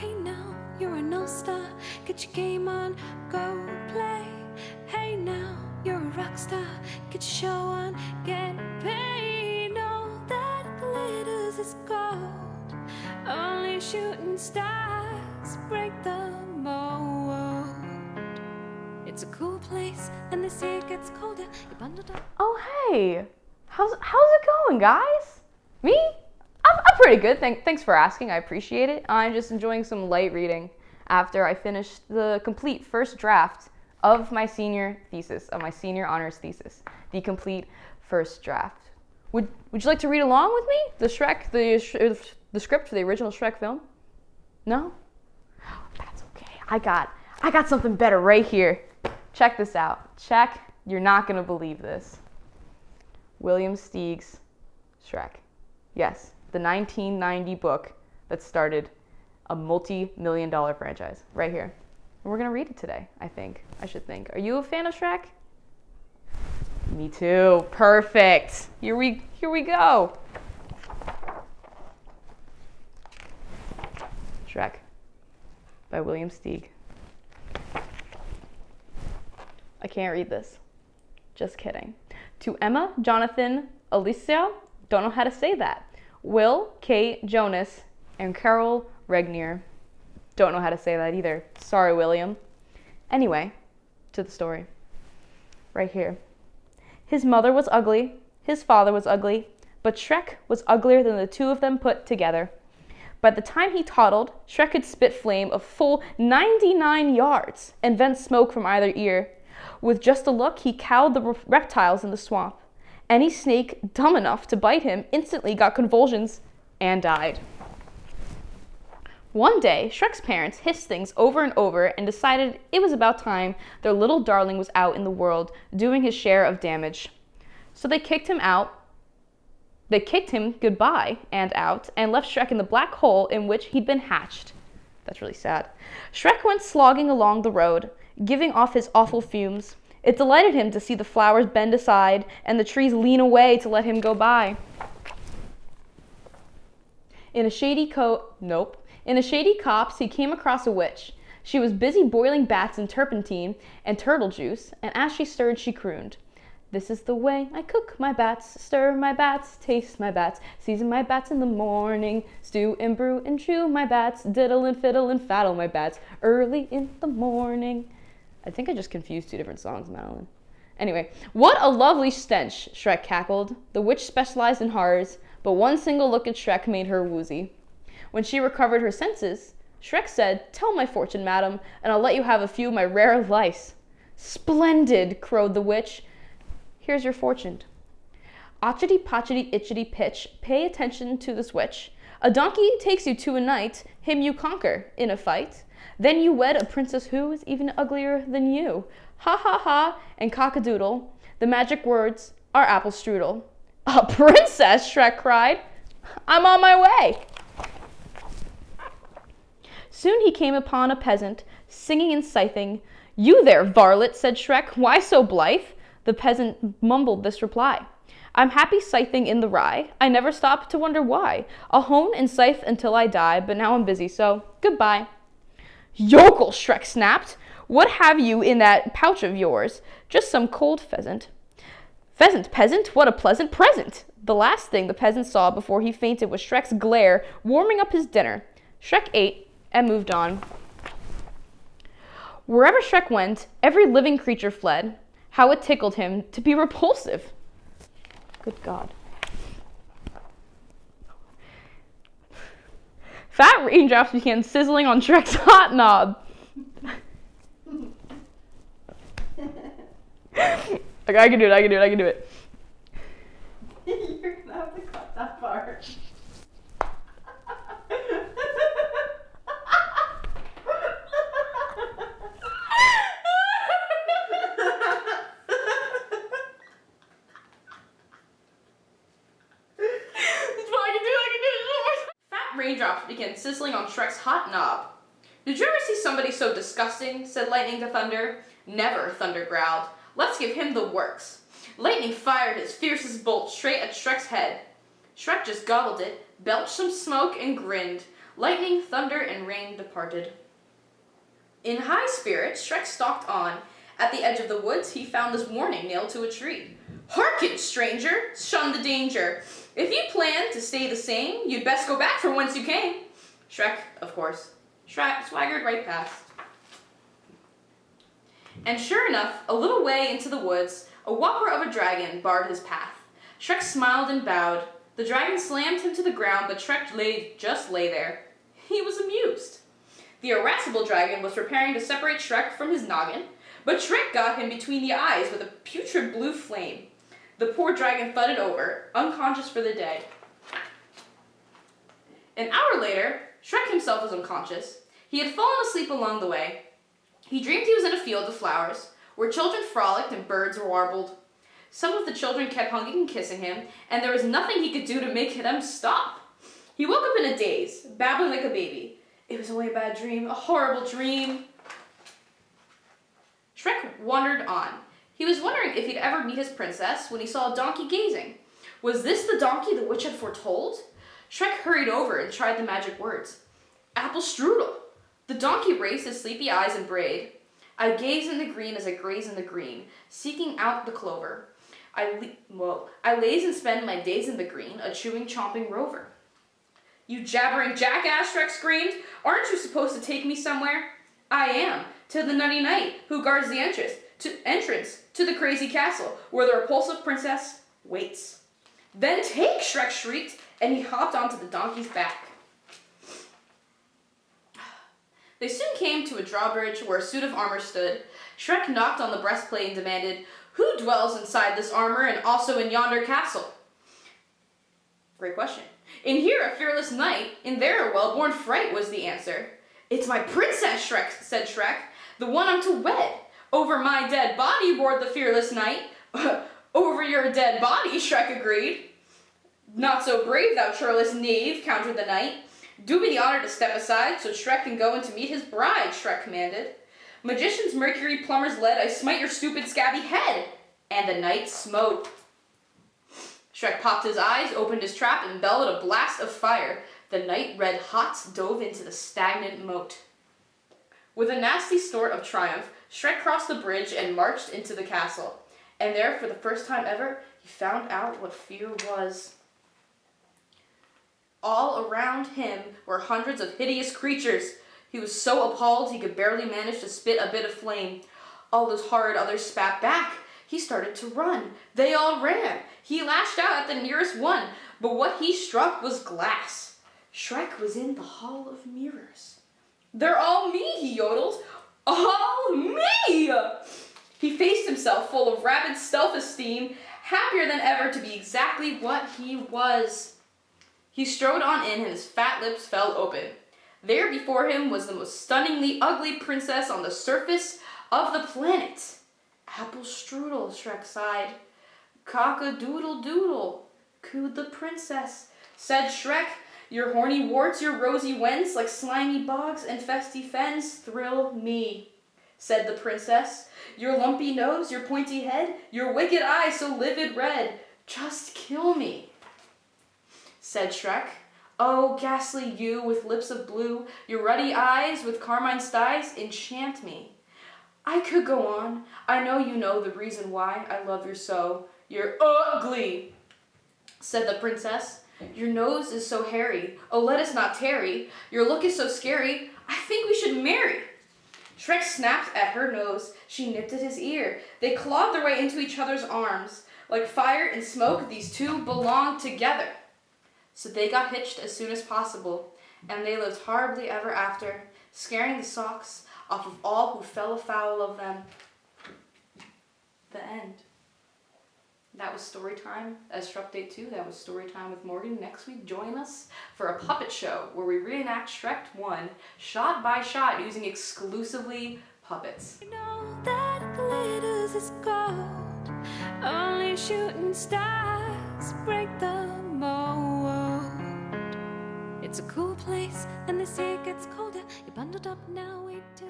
Hey now, you're an all-star, get your game on, go play. Hey now, you're a rock star, get your show on, get paid. All that glitters is gold, only shooting stars break the mold. It's a cool place, and this year it gets colder. You bundled up. Oh hey, how's it going, guys? Me? I'm pretty good. Thanks for asking. I appreciate it. I'm just enjoying some light reading after I finished the complete first draft of my senior thesis, of my senior honors thesis. The complete first draft. Would you like to read along with me? The script for the original Shrek film? No? That's okay. I got something better right here. Check this out. Check. You're not gonna believe this. William Steig's Shrek. Yes, the 1990 book that started a multi-million-dollar franchise right here. And we're gonna read it today, I should think. Are you a fan of Shrek? Me too. Perfect. Here we go. Shrek by William Steig. I can't read this. Just kidding. To Emma, Jonathan, Alicia, don't know how to say that. Will, Kate, Jonas, and Carol Regnier. Don't know how to say that either. Sorry, William. Anyway, to the story. Right here. His mother was ugly, his father was ugly, but Shrek was uglier than the two of them put together. By the time he toddled, Shrek could spit flame a full 99 yards and vent smoke from either ear. With just a look, he cowed the reptiles in the swamp. Any snake dumb enough to bite him instantly got convulsions and died. One day, Shrek's parents hissed things over and over and decided it was about time their little darling was out in the world doing his share of damage. So they kicked him out. They kicked him goodbye and out and left Shrek in the black hole in which he'd been hatched. That's really sad. Shrek went slogging along the road, giving off his awful fumes. It delighted him to see the flowers bend aside and the trees lean away to let him go by. In a shady copse, he came across a witch. She was busy boiling bats in turpentine and turtle juice, and as she stirred, she crooned, "This is the way I cook my bats, stir my bats, taste my bats, season my bats in the morning, stew and brew and chew my bats, diddle and fiddle and faddle my bats early in the morning." I think I just confused two different songs, Madeline. Anyway, what a lovely stench, Shrek cackled. The witch specialized in horrors, but one single look at Shrek made her woozy. When she recovered her senses, Shrek said, "Tell my fortune, madam, and I'll let you have a few of my rare lice." "Splendid," crowed the witch. "Here's your fortune. Otchity potchity itchity pitch, pay attention to this witch. A donkey takes you to a knight, him you conquer in a fight. Then you wed a princess who is even uglier than you. Ha ha ha and cock-a-doodle. The magic words are apple strudel." "A princess!" Shrek cried. "I'm on my way." Soon he came upon a peasant, singing and scything. "You there, varlet," said Shrek, "why so blithe?" The peasant mumbled this reply. "I'm happy scything in the rye. I never stop to wonder why. I'll hone and scythe until I die, but now I'm busy, so goodbye." "Yokel," Shrek snapped. "What have you in that pouch of yours?" "Just some cold pheasant." "Pheasant, peasant, what a pleasant present!" The last thing the peasant saw before he fainted was Shrek's glare warming up his dinner. Shrek ate and moved on. Wherever Shrek went, every living creature fled. How it tickled him to be repulsive. Good God. Fat raindrops began sizzling on Shrek's hot knob. I can do it. You're gonna have to cut that part. Raindrops began sizzling on Shrek's hot knob. "Did you ever see somebody so disgusting?" said Lightning to Thunder. "Never," Thunder growled. "Let's give him the works." Lightning fired his fiercest bolt straight at Shrek's head. Shrek just gobbled it, belched some smoke, and grinned. Lightning, thunder, and rain departed. In high spirits, Shrek stalked on. At the edge of the woods, he found this warning nailed to a tree. "Hearken, stranger, shun the danger. If you plan to stay the same, you'd best go back from whence you came." Shrek, of course, swaggered right past. And sure enough, a little way into the woods, a whopper of a dragon barred his path. Shrek smiled and bowed. The dragon slammed him to the ground, but Shrek just lay there. He was amused. The irascible dragon was preparing to separate Shrek from his noggin, but Shrek got him between the eyes with a putrid blue flame. The poor dragon thudded over, unconscious for the day. An hour later, Shrek himself was unconscious. He had fallen asleep along the way. He dreamed he was in a field of flowers, where children frolicked and birds warbled. Some of the children kept hugging and kissing him, and there was nothing he could do to make them stop. He woke up in a daze, babbling like a baby. It was only a bad dream, a horrible dream. Shrek wandered on. He was wondering if he'd ever meet his princess when he saw a donkey gazing. Was this the donkey the witch had foretold? Shrek hurried over and tried the magic words. "Apple strudel." The donkey raised his sleepy eyes and brayed. "I gaze in the green as I graze in the green, seeking out the clover. I laze and spend my days in the green, a chewing, chomping rover." "You jabbering jackass," Shrek screamed. "Aren't you supposed to take me somewhere?" "I am, to the nutty knight who guards the entrance to the crazy castle, where the repulsive princess waits." "Then take," Shrek shrieked, and he hopped onto the donkey's back. They soon came to a drawbridge where a suit of armor stood. Shrek knocked on the breastplate and demanded, "Who dwells inside this armor and also in yonder castle?" Great question. "In here a fearless knight, in there a well-born fright," was the answer. "It's my princess," said Shrek, "the one I'm to wed." "Over my dead body," roared the fearless knight. "Over your dead body," Shrek agreed. "Not so brave, thou churlish knave," countered the knight. "Do me the honor to step aside, so Shrek can go in to meet his bride," Shrek commanded. "Magician's mercury, plumber's lead, I smite your stupid scabby head." And the knight smote. Shrek popped his eyes, opened his trap, and bellowed a blast of fire. The knight, red hot, dove into the stagnant moat. With a nasty snort of triumph, Shrek crossed the bridge and marched into the castle. And there, for the first time ever, he found out what fear was. All around him were hundreds of hideous creatures. He was so appalled he could barely manage to spit a bit of flame. All those horrid others spat back. He started to run. They all ran. He lashed out at the nearest one, but what he struck was glass. Shrek was in the Hall of Mirrors. "They're all me," he yodeled. "All me!" He faced himself, full of rabid self-esteem, happier than ever to be exactly what he was. He strode on in and his fat lips fell open. There before him was the most stunningly ugly princess on the surface of the planet. "Apple strudel," Shrek sighed. "Cock-a-doodle-doodle," cooed the princess. Said Shrek, "Your horny warts, your rosy wens, like slimy bogs and festy fens, thrill me." Said the princess, "Your lumpy nose, your pointy head, your wicked eyes so livid red, just kill me." Said Shrek, "Oh, ghastly you with lips of blue, your ruddy eyes with carmine styes, enchant me." I could go on. I know you know the reason why I love you so. "You're ugly," said the princess. "Your nose is so hairy. Oh, let us not tarry. Your look is so scary. I think we should marry." Shrek snapped at her nose. She nipped at his ear. They clawed their way into each other's arms. Like fire and smoke, these two belonged together. So they got hitched as soon as possible, and they lived horribly ever after, scaring the socks off of all who fell afoul of them. The end. That was story time as Shrupdate 2. That was story time with Morgan. Next week, join us for a puppet show where we reenact Shrek 1 shot by shot using exclusively puppets. You know that glitters is gold. Only shooting stars break the mold. It's a cool place, and the sea gets colder. You're bundled up now, wait till